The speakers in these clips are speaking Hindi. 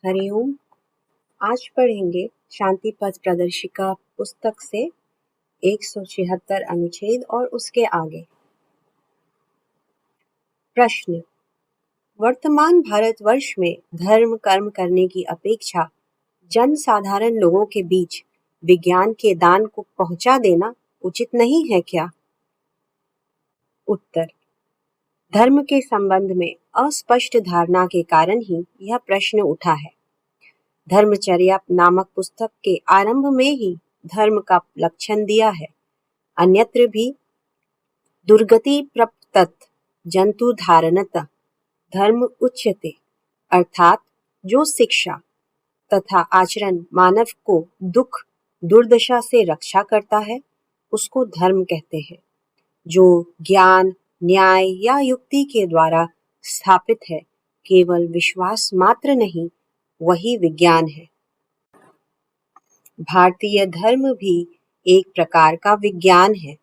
हरिओम। आज पढ़ेंगे शांति पथ प्रदर्शिका पुस्तक से 176 अनुच्छेद और उसके आगे। प्रश्न: वर्तमान भारतवर्ष में धर्म कर्म करने की अपेक्षा जन साधारण लोगों के बीच विज्ञान के दान को पहुंचा देना उचित नहीं है क्या? उत्तर: धर्म के संबंध में अस्पष्ट धारणा के कारण ही यह प्रश्न उठा है। धर्मचर्या नामक पुस्तक के आरंभ में ही धर्म का लक्षण दिया है। अन्यत्र भी दुर्गति प्रपतत जंतु धारणतः धर्म उच्यते, अर्थात जो शिक्षा तथा आचरण मानव को दुख दुर्दशा से रक्षा करता है उसको धर्म कहते हैं। जो ज्ञान न्याय या युक्ति के द्वारा स्थापित है, केवल विश्वास मात्र नहीं, वही विज्ञान है। भारतीय धर्म भी एक प्रकार का विज्ञान है।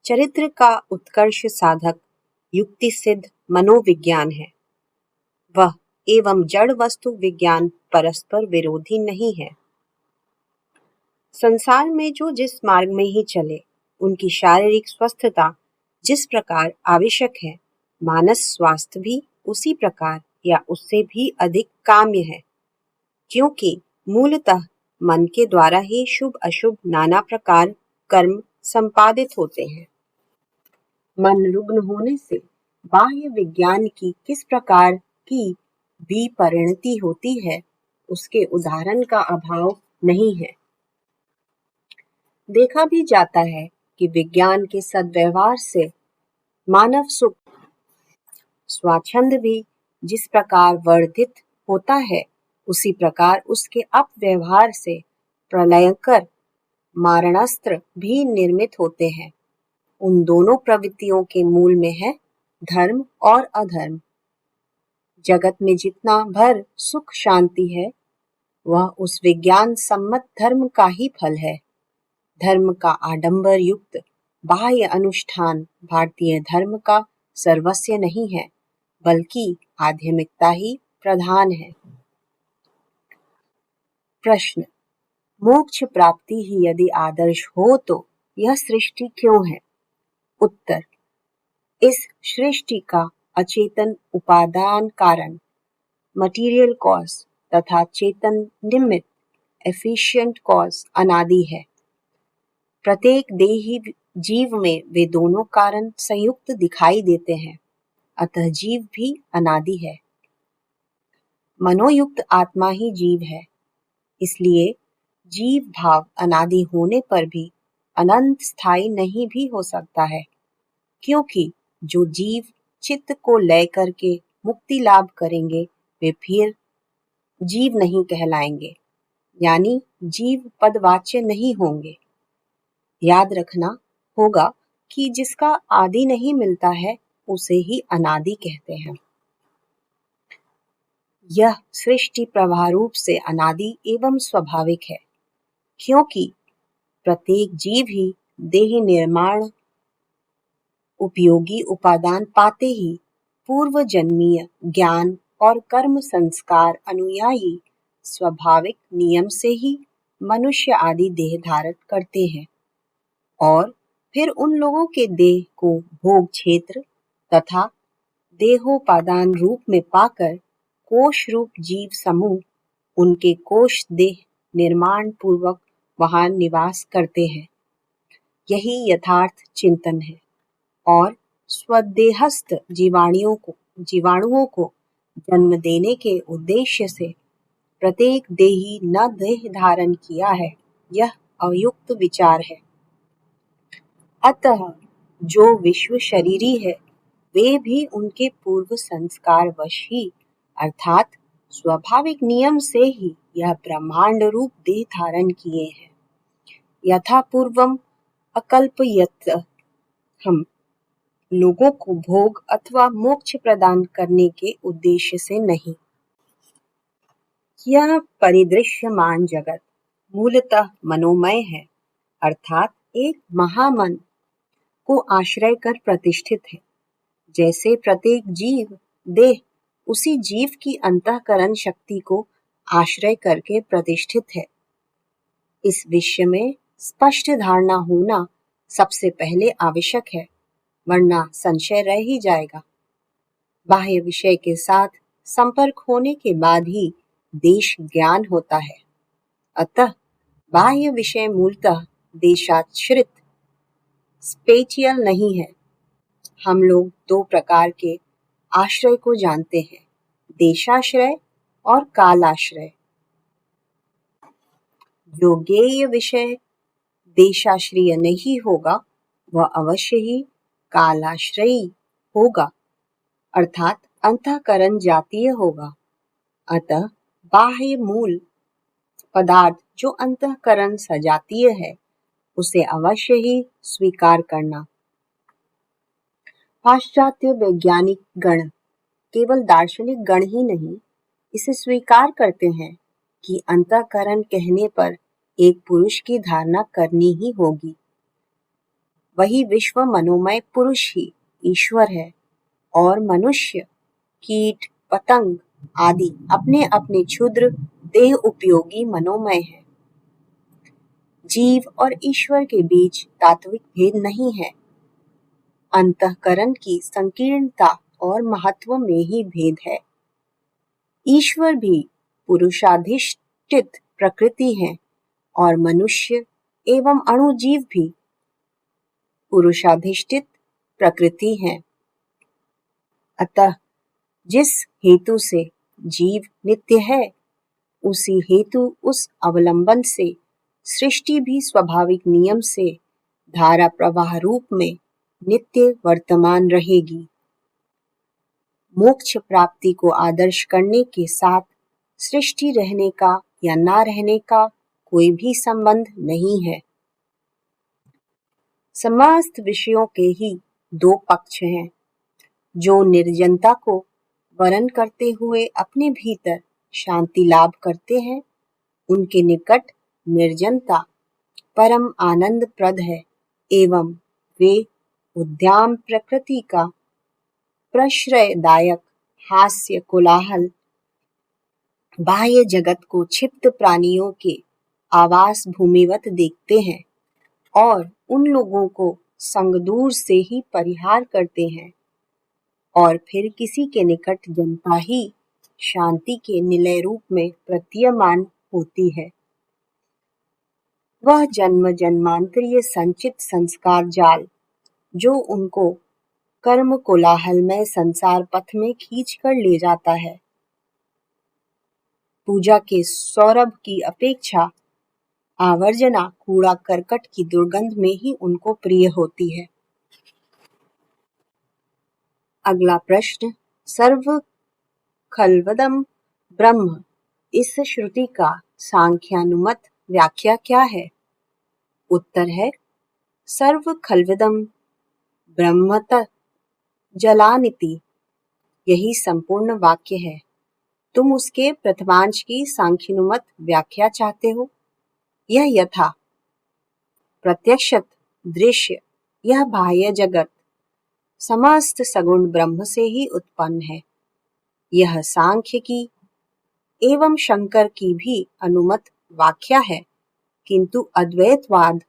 चरित्र का उत्कर्ष साधक युक्ति सिद्ध मनोविज्ञान है। वह एवं जड़ वस्तु विज्ञान परस्पर विरोधी नहीं है। संसार में जो जिस मार्ग में ही चले, उनकी शारीरिक स्वस्थता जिस प्रकार आवश्यक है, मानस स्वास्थ्य भी उसी प्रकार या उससे भी अधिक काम्य है, क्योंकि मूलतः मन के द्वारा ही शुभ अशुभ नाना प्रकार कर्म संपादित होते हैं। मन रुग्ण होने से बाह्य विज्ञान की किस प्रकार की विपरिणति होती है, उसके उदाहरण का अभाव नहीं है। देखा भी जाता है कि विज्ञान के सद्व्यवहार से मानव सुख स्वाच्छंद भी जिस प्रकार वर्धित होता है, उसी प्रकार उसके अपव्यवहार से प्रलयंकर मारणास्त्र भी निर्मित होते हैं। उन दोनों प्रवृत्तियों के मूल में है धर्म और अधर्म। जगत में जितना भर सुख शांति है, वह उस विज्ञान सम्मत धर्म का ही फल है। धर्म का आडंबर युक्त बाह्य अनुष्ठान भारतीय धर्म का सर्वस्व नहीं है, बल्कि आध्यात्मिकता ही प्रधान है। प्रश्न: मोक्ष प्राप्ति ही यदि आदर्श हो तो यह सृष्टि क्यों है? उत्तर: इस सृष्टि का अचेतन उपादान कारण मटीरियल कॉज तथा चेतन निमित्त एफिशिएंट कॉज अनादि है। प्रत्येक देही जीव में वे दोनों कारण संयुक्त दिखाई देते हैं, अतः जीव भी अनादि है। मनोयुक्त आत्मा ही जीव है, इसलिए जीव भाव अनादि होने पर भी अनंत स्थायी नहीं भी हो सकता है, क्योंकि जो जीव चित्त को लय करके मुक्ति लाभ करेंगे, वे फिर जीव नहीं कहलाएंगे, यानी जीव पदवाच्य नहीं होंगे। याद रखना होगा कि जिसका आदि नहीं मिलता है, उसे ही अनादि कहते हैं। यह सृष्टि प्रवाह रूप से अनादि एवं स्वाभाविक है, क्योंकि प्रत्येक जीव ही देह निर्माण उपयोगी उपादान पाते ही पूर्व जन्मीय ज्ञान और कर्म संस्कार अनुयायी स्वाभाविक नियम से ही मनुष्य आदि देह धारण करते हैं और फिर उन लोगों के देह को भोग क्षेत्र तथा देहोपादान रूप में पाकर कोश रूप जीव समूह उनके कोश देह निर्माण पूर्वक वहां निवास करते हैं। यही यथार्थ चिंतन है और स्वदेहस्थ जीवाणुओं को जन्म देने के उद्देश्य से प्रत्येक देही न देह धारण किया है, यह अयुक्त विचार है। अतः जो विश्व शरीरी है, वे भी उनके पूर्व संस्कार वश ही अर्थात स्वाभाविक नियम से ही यह ब्रह्मांड रूप देह धारण किए हैं। यथा पूर्वम अकल्पयत हम लोगों को भोग अथवा मोक्ष प्रदान करने के उद्देश्य से नहीं। यह परिदृश्यमान जगत मूलतः मनोमय है, अर्थात एक महामन को आश्रय कर प्रतिष्ठित है। जैसे प्रत्येक जीव देह उसी जीव की अंतःकरण शक्ति को आश्रय करके प्रतिष्ठित है। इस विषय में स्पष्ट धारणा होना सबसे पहले आवश्यक है, वरना संशय रह ही जाएगा। बाह्य विषय के साथ संपर्क होने के बाद ही देश ज्ञान होता है। अतः बाह्य विषय मूलतः देशाश्रित स्पेटियल नहीं है। हम लोग दो प्रकार के आश्रय को जानते हैं, देशाश्रय और कालाश्रय। जो ज्ञेय विषय देशाश्रय नहीं होगा वह अवश्य ही कालाश्रयी होगा, अर्थात अंतःकरण जातीय होगा। अतः बाह्य मूल पदार्थ जो अंतःकरण सजातीय है उसे अवश्य ही स्वीकार करना। पाश्चात्य वैज्ञानिक गण केवल दार्शनिक गण ही नहीं इसे स्वीकार करते हैं कि अंतःकरण कहने पर एक पुरुष की धारणा करनी ही होगी। वही विश्व मनोमय पुरुष ही ईश्वर है और मनुष्य, कीट, पतंग आदि अपने अपने क्षुद्र देह उपयोगी मनोमय है। जीव और ईश्वर के बीच तात्विक भेद नहीं है। अंतःकरण की संकीर्णता और महत्व में ही भेद है। ईश्वर भी पुरुषाधिष्ठित प्रकृति है और मनुष्य एवं अणुजीव भी पुरुषाधिष्ठित प्रकृति है। अतः जिस हेतु से जीव नित्य है उसी हेतु उस अवलंबन से सृष्टि भी स्वाभाविक नियम से धारा प्रवाह रूप में नित्य वर्तमान रहेगी। मोक्ष प्राप्ति को आदर्श करने के साथ सृष्टि रहने का या ना रहने का कोई भी संबंध नहीं है। समस्त विषयों के ही दो पक्ष हैं। जो निर्जनता को वरण करते हुए अपने भीतर शांति लाभ करते हैं, उनके निकट निर्जनता परम आनंद प्रद है एवं वे उद्दाम प्रकृति का प्रश्रयदायक हास्य कोलाहल बाह्य जगत को क्षिप्त प्राणियों के आवास भूमिवत देखते हैं और उन लोगों को संग दूर से ही परिहार करते हैं और फिर किसी के निकट जनता ही शांति के निलय रूप में प्रतीयमान होती है। वह जन्म जन्मांतरीय संचित संस्कार जाल जो उनको कर्म कोलाहलमय संसार पथ में खींच कर ले जाता है, पूजा के सौरभ की अपेक्षा आवर्जना कूड़ा करकट की दुर्गंध में ही उनको प्रिय होती है। अगला प्रश्न, सर्व खल्वदम ब्रह्म इस श्रुति का सांख्यानुमत व्याख्या क्या है? उत्तर है, सर्व खल्वदम ब्रह्मत जलानिति। यही संपूर्ण वाक्य है। तुम उसके प्रथमांश की सांख्यानुमत व्याख्या चाहते हो? यह यथा प्रत्यक्षत दृश्य, यह बाह्य जगत समस्त सगुण ब्रह्म से ही उत्पन्न है। यह सांख्य की एवं शंकर की भी अनुमत व्याख्या है, किंतु अद्वैतवाद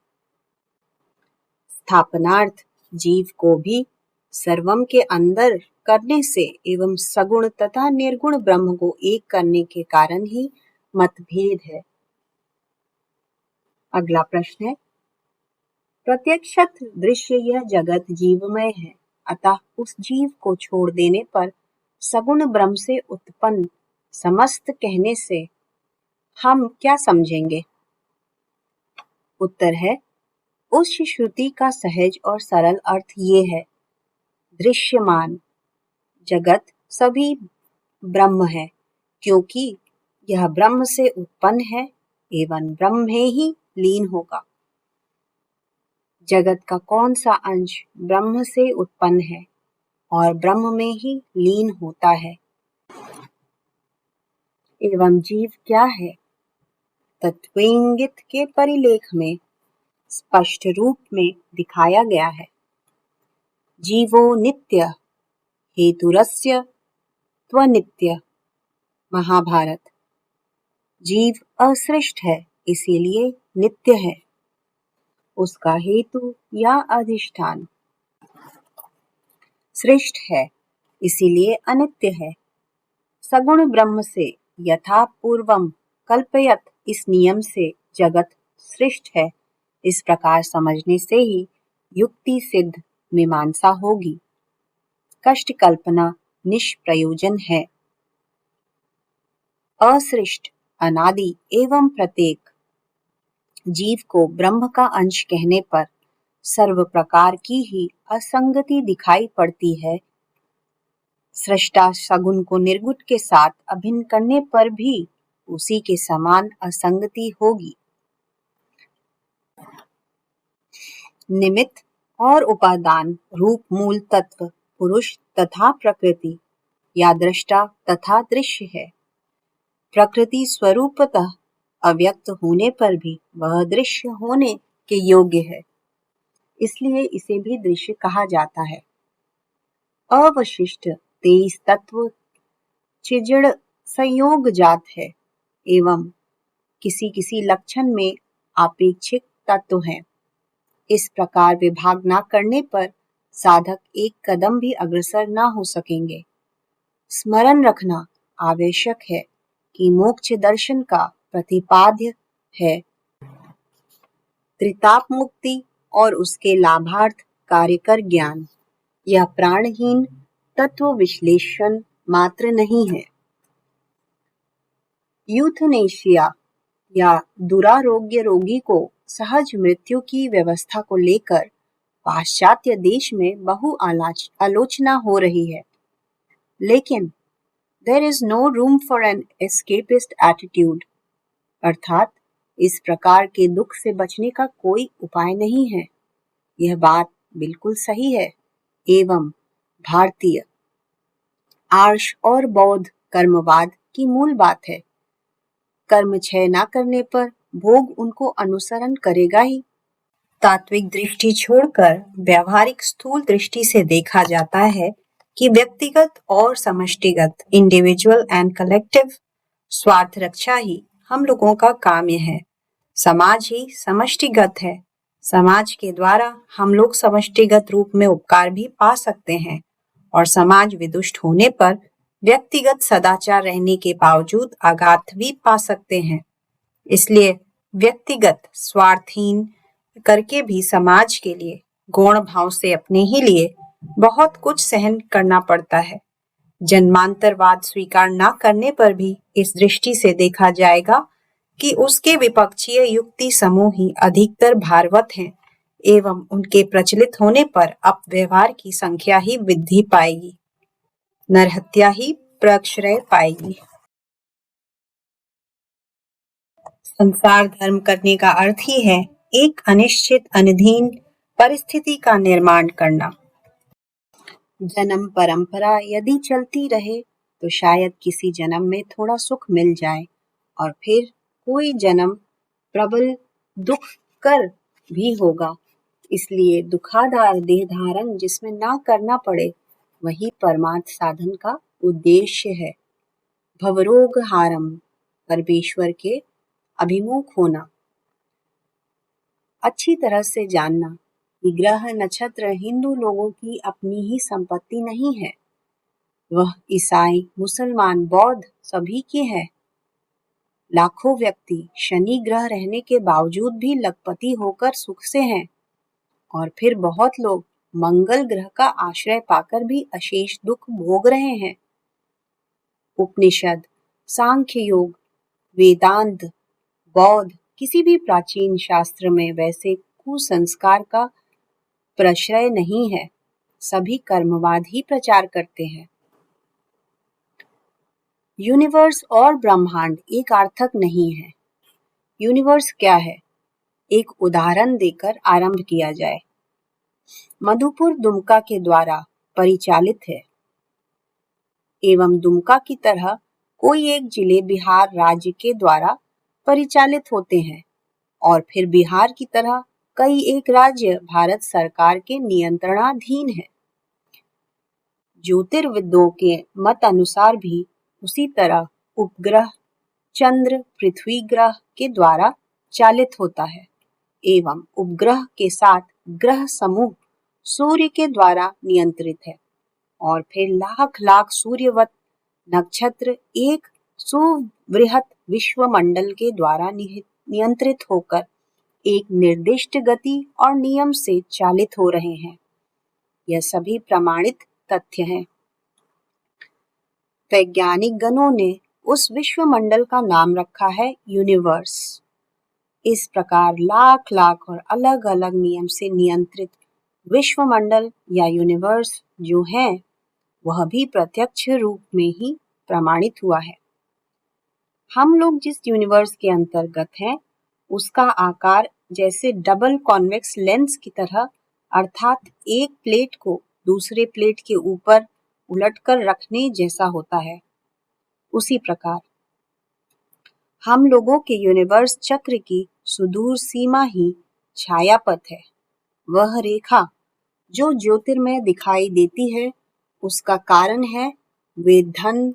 स्थापनार्थ जीव को भी सर्वम के अंदर करने से एवं सगुण तथा निर्गुण ब्रह्म को एक करने के कारण ही मतभेद है। अगला प्रश्न है, प्रत्यक्षत दृश्य यह जगत जीवमय है, अतः उस जीव को छोड़ देने पर सगुण ब्रह्म से उत्पन्न समस्त कहने से हम क्या समझेंगे? उत्तर है, उस श्रुति का सहज और सरल अर्थ ये है, दृश्यमान जगत सभी ब्रह्म है, क्योंकि यह ब्रह्म से उत्पन्न है एवं ब्रह्म में ही लीन होगा। जगत का कौन सा अंश ब्रह्म से उत्पन्न है और ब्रह्म में ही लीन होता है? एवं जीव क्या है? तत्वेंगित के परिलेख में स्पष्ट रूप में दिखाया गया है। जीवो नित्य हेतुरस्य त्वनित्य। महाभारत। जीव असृष्ट है, इसीलिए नित्य है। उसका हेतु या अधिष्ठान सृष्ट है, इसीलिए अनित्य है। सगुण ब्रह्म से यथा पूर्वम कल्पयत, इस नियम से जगत सृष्ट है, इस प्रकार समझने से ही युक्ति सिद्ध मीमांसा होगी। कष्ट कल्पना निष्प्रयोजन है। असृष्ट, अनादि एवं प्रत्येक जीव को ब्रह्म का अंश कहने पर सर्व प्रकार की ही असंगति दिखाई पड़ती है। सृष्टा सगुण को निर्गुण के साथ अभिन्न करने पर भी उसी के समान असंगति होगी। निमित्त और उपादान रूप मूल तत्व पुरुष तथा प्रकृति या दृष्टा तथा दृश्य है। प्रकृति स्वरूपतः अव्यक्त होने पर भी वह दृश्य होने के योग्य है, इसलिए इसे भी दृश्य कहा जाता है। अवशिष्ट 23 तत्व चिजड़ संयोग जात है एवं किसी किसी लक्षण में आपेक्षिक तत्व हैं। इस प्रकार विभाग न करने पर साधक एक कदम भी अग्रसर न हो सकेंगे। स्मरण रखना आवश्यक है कि मोक्ष दर्शन का प्रतिपाद्य है त्रिताप मुक्ति और उसके लाभार्थ कार्यकर ज्ञान। यह प्राणहीन तत्व विश्लेषण मात्र नहीं है। यूथनेशिया या दुरारोग्य रोगी को सहज मृत्यु की व्यवस्था को लेकर पाश्चात्य देश में बहु आलोचना हो रही है, लेकिन there is no room for an escapist attitude, अर्थात इस प्रकार के दुख से बचने का कोई उपाय नहीं है। यह बात बिल्कुल सही है एवं भारतीय आर्ष और बौद्ध कर्मवाद की मूल बात है। कर्म क्षय न करने पर भोग उनको अनुसरण करेगा ही। तात्विक दृष्टि छोड़कर व्यावहारिक स्थूल दृष्टि से देखा जाता है कि व्यक्तिगत और समष्टिगत इंडिविजुअल एंड कलेक्टिव स्वार्थ रक्षा ही हम लोगों का काम्य है। समाज ही समष्टिगत है। समाज के द्वारा हम लोग समष्टिगत रूप में उपकार भी पा सकते हैं और समाज विदुष्ट होने पर व्यक्तिगत सदाचार रहने के बावजूद आघात भी पा सकते हैं। इसलिए व्यक्तिगत स्वार्थहीन करके भी समाज के लिए गौण भाव से अपने ही लिए बहुत कुछ सहन करना पड़ता है। जन्मांतरवाद स्वीकार न करने पर भी इस दृष्टि से देखा जाएगा कि उसके विपक्षीय युक्ति समूह ही अधिकतर भारवत हैं एवं उनके प्रचलित होने पर अपव्यवहार की संख्या ही वृद्धि पाएगी, नरहत्या ही प्रश्रय पाएगी। संसार धर्म करने का अर्थ ही है एक अनिश्चित अनधीन परिस्थिति का निर्माण करना। जन्म परंपरा यदि चलती रहे तो शायद किसी जन्म में थोड़ा सुख मिल जाए और फिर कोई जन्म प्रबल दुख कर भी होगा। इसलिए दुखाधार देह धारण जिसमें ना करना पड़े वही परमार्थ साधन का उद्देश्य है। भवरोग हारम, परमेश्वर के अभिमुख होना। अच्छी तरह से जानना कि ग्रह नक्षत्र हिंदू लोगों की अपनी ही संपत्ति नहीं है, वह ईसाई मुसलमान बौद्ध सभी के है। लाखों व्यक्ति शनि ग्रह रहने के बावजूद भी लखपति होकर सुख से हैं और फिर बहुत लोग मंगल ग्रह का आश्रय पाकर भी अशेष दुख भोग रहे हैं। उपनिषद, सांख्य योग, वेदांत, बौद्ध किसी भी प्राचीन शास्त्र में वैसे कुसंस्कार का प्रश्रय नहीं है। सभी कर्मवाद ही प्रचार करते हैं। यूनिवर्स और ब्रह्मांड एक अर्थक नहीं है। यूनिवर्स क्या है, एक उदाहरण देकर आरंभ किया जाए। मधुपुर दुमका के द्वारा परिचालित है एवं दुमका की तरह कोई एक जिले बिहार राज्य के द्वारा परिचालित होते हैं और फिर बिहार की तरह कई एक राज्य भारत सरकार के नियंत्रणाधीन है। ज्योतिर्विदों के मत अनुसार भी उसी तरह उपग्रह चंद्र पृथ्वी ग्रह के द्वारा चालित होता है एवं उपग्रह के साथ ग्रह समूह सूर्य के द्वारा नियंत्रित है और फिर लाख लाख सूर्यवत नक्षत्र एक सुवृहत विश्वमंडल के द्वारा नियंत्रित होकर एक निर्दिष्ट गति और नियम से चालित हो रहे हैं। यह सभी प्रमाणित तथ्य हैं। वैज्ञानिक गणों ने उस विश्वमंडल का नाम रखा है यूनिवर्स। इस प्रकार लाख लाख और अलग अलग नियम से नियंत्रित विश्वमंडल या यूनिवर्स जो है वह भी प्रत्यक्ष रूप में ही प्रमाणित हुआ है। हम लोग जिस यूनिवर्स के अंतर्गत हैं उसका आकार जैसे डबल कॉन्वेक्स लेंस की तरह अर्थात एक प्लेट को दूसरे प्लेट के ऊपर उलटकर रखने जैसा होता है। उसी प्रकार हम लोगों के यूनिवर्स चक्र की सुदूर सीमा ही छायापथ है। वह रेखा जो ज्योतिर्मय दिखाई देती है उसका कारण है वे धन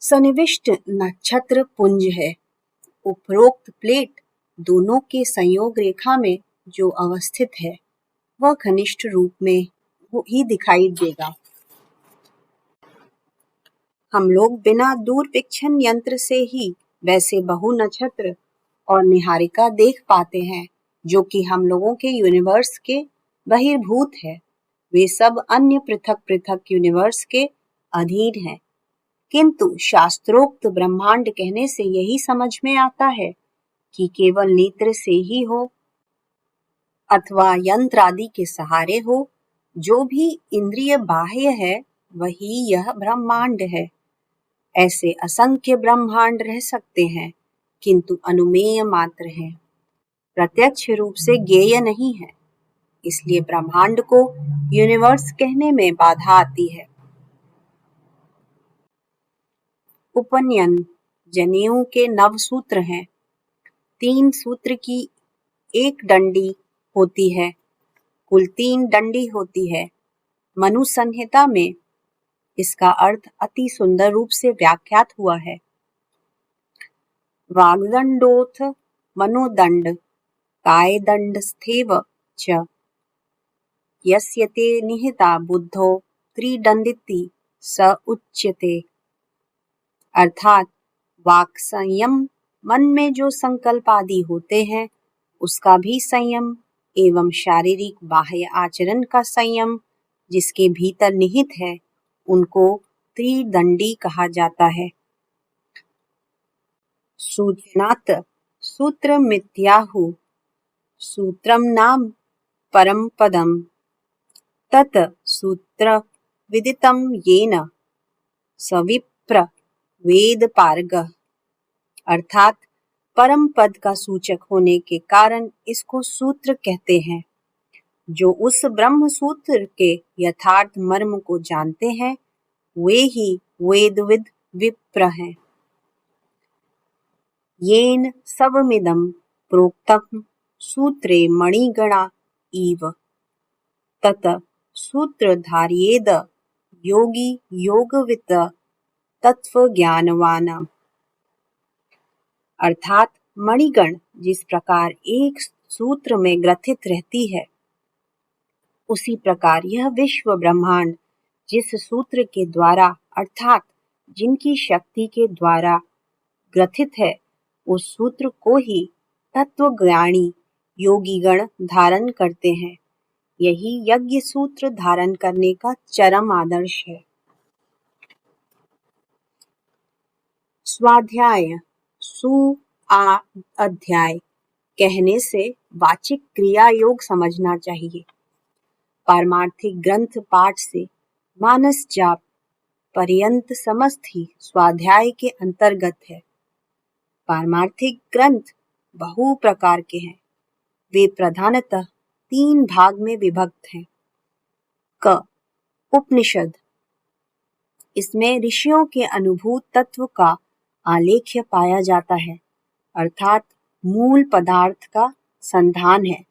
सन्निविष्ट नक्षत्र पुंज है। उपरोक्त प्लेट दोनों के संयोग रेखा में जो अवस्थित है वह घनिष्ठ रूप में ही दिखाई देगा। हम लोग बिना दूरवीक्षण यंत्र से ही वैसे बहु नक्षत्र और निहारिका देख पाते हैं जो कि हम लोगों के यूनिवर्स के बहिर्भूत है। वे सब अन्य पृथक पृथक यूनिवर्स के अधीन हैं। किंतु शास्त्रोक्त ब्रह्मांड कहने से यही समझ में आता है कि केवल नेत्र से ही हो अथवा यंत्र आदि के सहारे हो, जो भी इंद्रिय बाह्य है वही यह ब्रह्मांड है। ऐसे असंख्य ब्रह्मांड रह सकते हैं किंतु अनुमेय मात्र हैं, प्रत्यक्ष रूप से ज्ञेय नहीं है। इसलिए ब्रह्मांड को यूनिवर्स कहने में बाधा आती है। उपनयन जनेऊ के 9 सूत्र हैं। 3 सूत्र की एक डंडी होती है, कुल 3 डंडी होती है। मनु संहिता में इसका अर्थ अति सुंदर रूप से व्याख्यात हुआ है। वाग्दंडोथ मनोदंड कायदंडस्थेव च यस्यते निहिता बुद्धो त्रिदंडिति स उच्यते। अर्थात वाक संयम, मन में जो संकल्प आदि होते हैं उसका भी संयम एवं शारीरिक बाह्य आचरण का संयम जिसके भीतर निहित है उनको त्रिदंडी कहा जाता है। सूचनात् सूत्र मिथ्याहु सूत्रम नाम परम पदम तत् सूत्र विदितम येन सविप्र वेद पारगः। अर्थात परम पद का सूचक होने के कारण इसको सूत्र कहते हैं। जो उस ब्रह्म सूत्र के यथार्थ मर्म को जानते हैं वे ही वेदविद विप्र हैं। येन सवमिदं प्रोक्तम सूत्रे मणिगणा इव तत् सूत्रधार्येद योगी योगवित तत्वज्ञानवान। अर्थात मणिगण जिस प्रकार एक सूत्र में ग्रथित रहती है उसी प्रकार यह विश्व ब्रह्मांड जिस सूत्र के द्वारा अर्थात जिनकी शक्ति के द्वारा ग्रथित है उस सूत्र को ही तत्वज्ञानी योगीगण धारण करते हैं। यही यज्ञ सूत्र धारण करने का चरम आदर्श है। स्वाध्याय अध्याय कहने से वाचिक क्रिया योग समझना चाहिए। पारमार्थिक ग्रंथ पाठ से मानस जाप पर्यंत समस्त ही स्वाध्याय के अंतर्गत है। पारमार्थिक ग्रंथ बहु प्रकार के हैं। वे प्रधानतः 3 भाग में विभक्त हैं। क उपनिषद, इसमें ऋषियों के अनुभूत तत्व का आलेख्य पाया जाता है, अर्थात मूल पदार्थ का संधान है,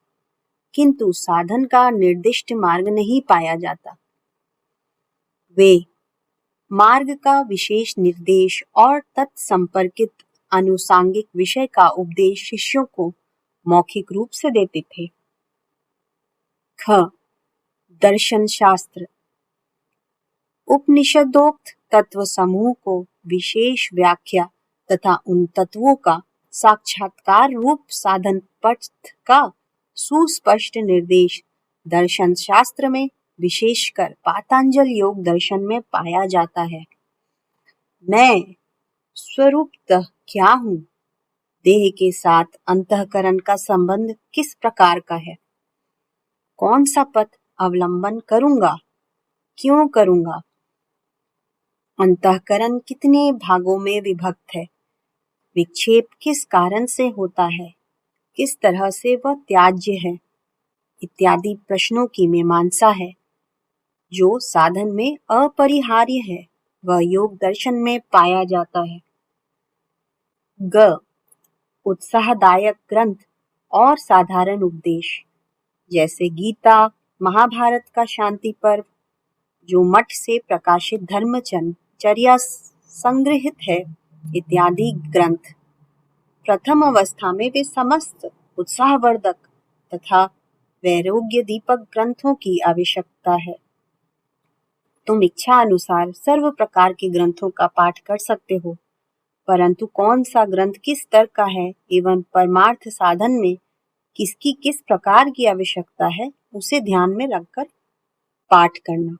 किंतु साधन का निर्दिष्ट मार्ग नहीं पाया जाता। वे मार्ग का विशेष निर्देश और तत्संपर्कित अनुसांगिक विषय का उपदेश शिष्यों को मौखिक रूप से देते थे। ख. दर्शन शास्त्र उपनिषदोक्त तत्व समूह को विशेष व्याख्या तथा उन तत्वों का साक्षात्कार रूप साधन पथ का सुस्पष्ट निर्देश दर्शन शास्त्र में विशेषकर पातंजल योग दर्शन में पाया जाता है। मैं स्वरूपतः क्या हूँ? देह के साथ अंतःकरण का संबंध किस प्रकार का है? कौन सा पथ अवलंबन करूंगा? क्यों करूंगा? अंतःकरण कितने भागों में विभक्त है? विक्षेप किस कारण से होता है? किस तरह से वह त्याज्य है? इत्यादि प्रश्नों की मीमांसा है। जो साधन में अपरिहार्य है वह योग दर्शन में पाया जाता है। ग. उत्साहदायक ग्रंथ और साधारण उपदेश जैसे गीता, महाभारत का शांति पर्व, जो मठ से प्रकाशित धर्मचर्या संग्रहित है, इत्यादि ग्रंथ। प्रथम अवस्था में वे समस्त उत्साहवर्धक तथा वैराग्य दीपक ग्रंथों की आवश्यकता है। तुम इच्छा अनुसार सर्व प्रकार के ग्रंथों का पाठ कर सकते हो, परंतु कौन सा ग्रंथ किस स्तर का है एवं परमार्थ साधन में किसकी किस प्रकार की आवश्यकता है, उसे ध्यान में रखकर पाठ करना।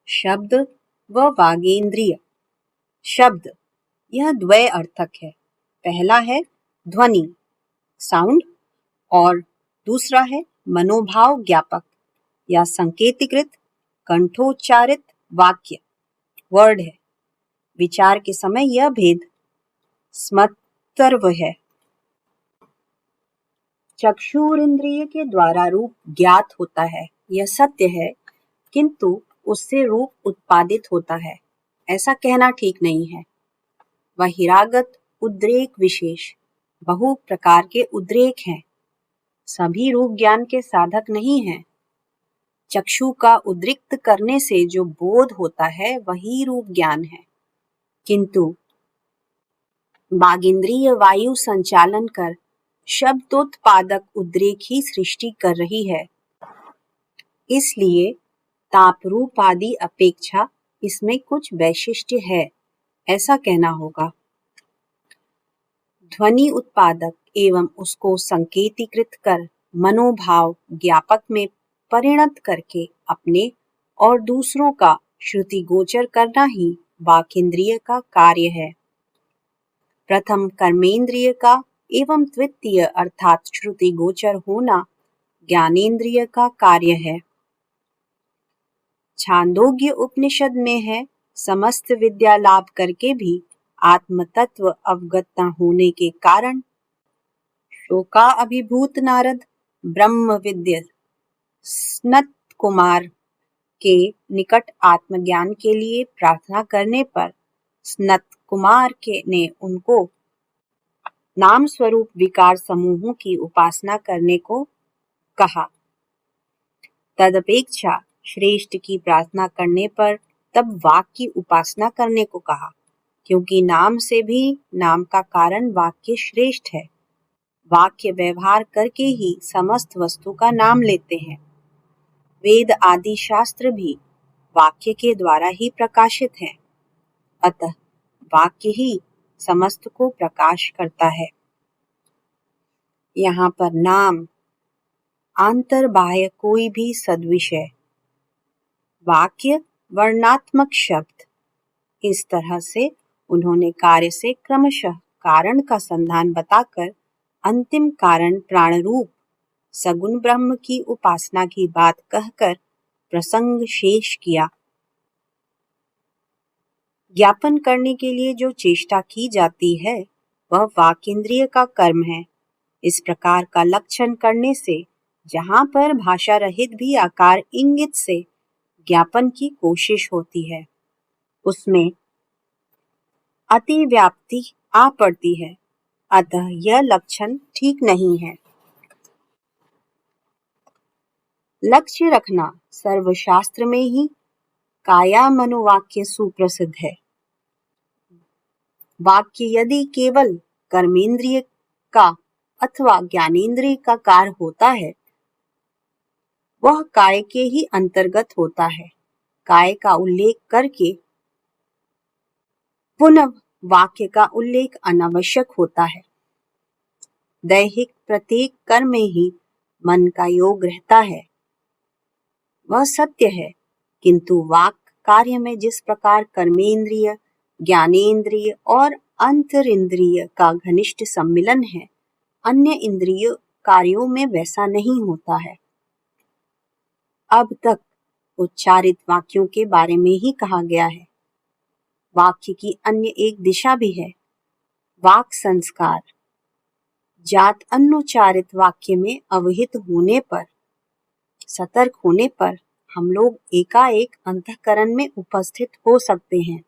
शब्द व वागेंद्रिय शब्द यह द्वय अर्थक है। पहला है ध्वनि साउंड और दूसरा है मनोभाव ज्ञापक या संकेतीकृत कंठोच्चारित वाक्य वर्ड है। विचार के समय यह भेद स्मर्तव्य है। चक्षुरिंद्रिय के द्वारा रूप ज्ञात होता है, यह सत्य है, किंतु उससे रूप उत्पादित होता है, ऐसा कहना ठीक नहीं है। बहिरागत उद्रेक विशेष बहु प्रकार के उद्रेक हैं, सभी रूप ज्ञान के साधक नहीं हैं। चक्षु का उद्रिक्त करने से जो बोध होता है वही रूप ज्ञान है, किंतु वागींद्रिय वायु संचालन कर शब्दोत्पादक उद्रेक ही सृष्टि कर रही है। इसलिए ताप रूप आदि अपेक्षा इसमें कुछ वैशिष्ट्य है, ऐसा कहना होगा। ध्वनि उत्पादक एवं उसको संकेतीकृत कर मनोभाव ज्ञापक में परिणत करके अपने और दूसरों का श्रुति गोचर करना ही वाक्इंद्रिय का कार्य है। प्रथम कर्मेंद्रिय का एवं द्वितीय अर्थात श्रुति गोचर होना ज्ञानेंद्रिय का कार्य है। छांदोग्य उपनिषद में है, समस्त विद्या लाभ करके भी आत्म तत्व अवगत न होने के कारण शोका अभिभूत नारद ब्रह्म विद्य स्नत कुमार के निकट आत्मज्ञान के लिए प्रार्थना करने पर स्नत कुमार ने उनको नाम स्वरूप विकार समूहों की उपासना करने को कहा। तदपेक्षा श्रेष्ठ की प्रार्थना करने पर तब वाक की उपासना करने को कहा, क्योंकि नाम से भी नाम का कारण वाक्य श्रेष्ठ है। वाक्य व्यवहार करके ही समस्त वस्तु का नाम लेते हैं। वेद आदि शास्त्र भी वाक्य के द्वारा ही प्रकाशित हैं, अतः वाक्य ही समस्त को प्रकाश करता है। यहाँ पर नाम आंतर बाह्य कोई भी सद्विषय वाक्य वर्णात्मक शब्द, इस तरह से उन्होंने कार्य से क्रमशः कारण का संधान बताकर अंतिम कारण प्राण रूप सगुण ब्रह्म की उपासना की बात कहकर प्रसंग शेष किया। ज्ञापन करने के लिए जो चेष्टा की जाती है वह वाक्इंद्रिय का कर्म है। इस प्रकार का लक्षण करने से जहाँ पर भाषा रहित भी आकार इंगित से ज्ञापन की कोशिश होती है, उसमें अतिव्याप्ति आ पड़ती है, अतः यह लक्षण ठीक नहीं है। लक्ष्य रखना सर्वशास्त्र में ही काया मनोवाक्य सुप्रसिद्ध है। वाक्य यदि केवल कर्मेंद्रिय का अथवा ज्ञानेंद्रिय का कार्य होता है, वह काय के ही अंतर्गत होता है। काय का उल्लेख करके पुनः वाक्य का उल्लेख अनावश्यक होता है। दैहिक प्रत्येक कर्म में ही मन का योग रहता है, वह सत्य है, किंतु वाक कार्य में जिस प्रकार कर्मेंद्रिय, ज्ञानेंद्रिय और अंतरिंद्रिय का घनिष्ठ सम्मिलन है, अन्य इंद्रिय कार्यों में वैसा नहीं होता है। अब तक उच्चारित वाक्यों के बारे में ही कहा गया है। वाक्य की अन्य एक दिशा भी है, वाक संस्कार। जात अनुच्चारित वाक्य में अवहित होने पर, सतर्क होने पर हम लोग एकाएक अंतःकरण में उपस्थित हो सकते हैं।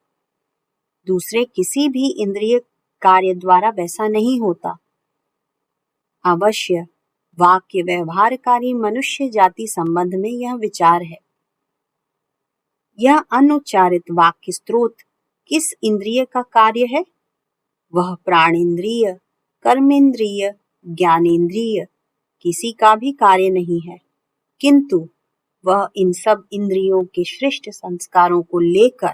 दूसरे किसी भी इंद्रिय कार्य द्वारा वैसा नहीं होता। अवश्य वाक्य व्यवहारकारी मनुष्य जाति संबंध में यह विचार है। यह अनुच्चारित वाक्य स्रोत किस इंद्रिय का कार्य है? वह प्राणेंद्रिय, कर्मेंद्रिय, ज्ञानेंद्रिय किसी का भी कार्य नहीं है, किंतु वह इन सब इंद्रियों के श्रेष्ठ संस्कारों को लेकर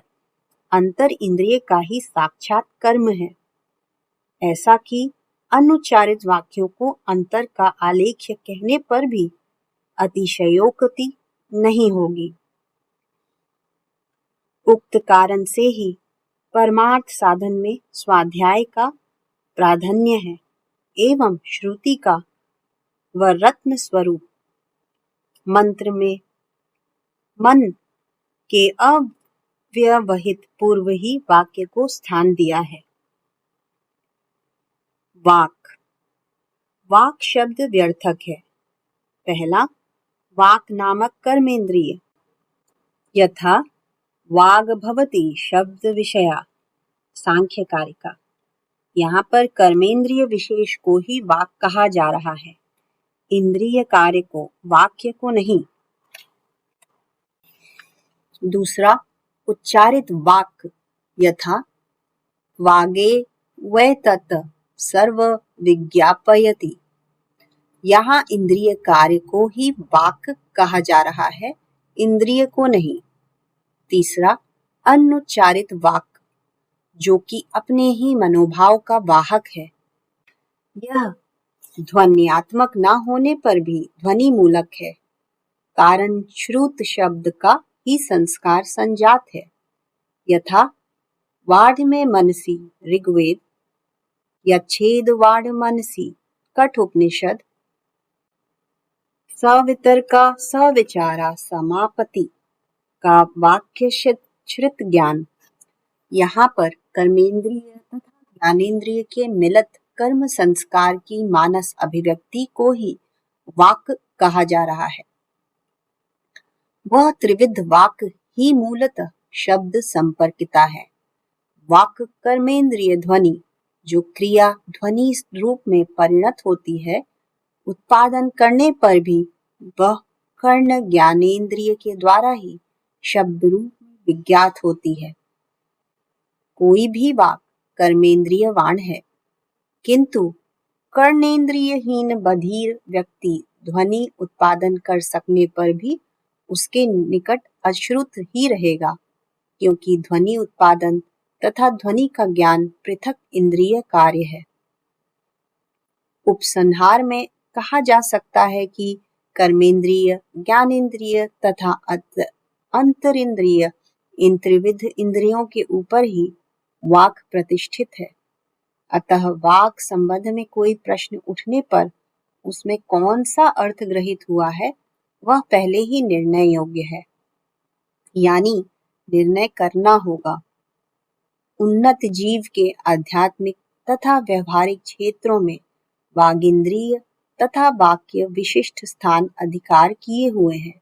अंतर इंद्रिय का ही साक्षात कर्म है। ऐसा कि अनुच्चारित वाक्यों को अंतर का आलेख्य कहने पर भी अतिशयोक्ति नहीं होगी। उक्त कारण से ही परमार्थ साधन में स्वाध्याय का प्राधान्य है एवं श्रुति का व रत्न स्वरूप मंत्र में मन के अव्यवहित पूर्व ही वाक्य को स्थान दिया है। वाक, वाक शब्द व्यर्थक है। पहला, वाक नामक कर्मेंद्रिय, यथा वाग भवति शब्द विषया, सांख्य कारिका। यहाँ पर कर्मेंद्रिय विशेष को ही वाक कहा जा रहा है, इंद्रिय कार्य को, वाक्य को नहीं। दूसरा, उच्चारित वाक, यथा वागे वै तत् सर्व विज्ञापयति। यहाँ इंद्रिय कार्य को ही वाक कहा जा रहा है, इंद्रिय को नहीं। तीसरा, अनुच्चारित वाक, जो कि अपने ही मनोभाव का वाहक है। यह ध्वन्यात्मक न होने पर भी ध्वनि मूलक है, कारण श्रुत शब्द का ही संस्कार संजात है। यथा वाड में मनसी ऋग्वेद, यच्छेद वाड मनसी कठोपनिषद, सवितर्का सविचारा समापति का वाक्य श्रुत ज्ञान। यहाँ पर कर्मेंद्रिय तथा ज्ञानेंद्रिय के मिलित कर्म संस्कार की मानस अभिव्यक्ति को ही वाक कहा जा रहा है। वह त्रिविध वाक ही मूलतः शब्द संपर्किता है। वाक कर्मेंद्रिय ध्वनि, जो क्रिया ध्वनि रूप में परिणत होती है, उत्पादन करने पर भी वह कर्ण ज्ञानेंद्रिय के द्वारा ही शब्द रूप में विज्ञात होती है। कोई भी वाक कर्मेंद्रिय वाण है, किंतु कर्णेंद्रियहीन बधिर व्यक्ति ध्वनि उत्पादन कर सकने पर भी उसके निकट अश्रुत ही रहेगा, क्योंकि ध्वनि उत्पादन तथा ध्वनि का ज्ञान पृथक इंद्रिय कार्य है। उपसंहार में कहा जा सकता है कि कर्मेंद्रिय, ज्ञानेंद्रिय तथा अंतरिंद्रिय, इन त्रिविध इंद्रियों के ऊपर ही वाक प्रतिष्ठित है। अतः वाक संबंध में कोई प्रश्न उठने पर उसमें कौन सा अर्थ ग्रहित हुआ है, वह पहले ही निर्णय योग्य है, यानी निर्णय करना होगा। उन्नत जीव के आध्यात्मिक तथा व्यवहारिक क्षेत्रों में वागींद्रिय तथा वाक्य विशिष्ट स्थान अधिकार किए हुए हैं।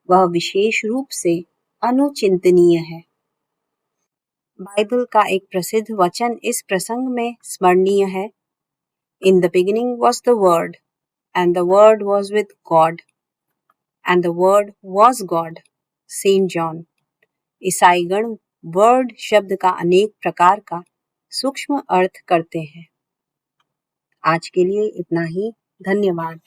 वह विशेष रूप से अनुचिंतनीय है। बाइबल का एक प्रसिद्ध वचन इस प्रसंग में स्मरणीय है। In the beginning was the Word, and the Word was with God, and the Word was God. Saint John. ईसाईगण वर्ड शब्द का अनेक प्रकार का सूक्ष्म अर्थ करते हैं। आज के लिए इतना ही। धन्यवाद।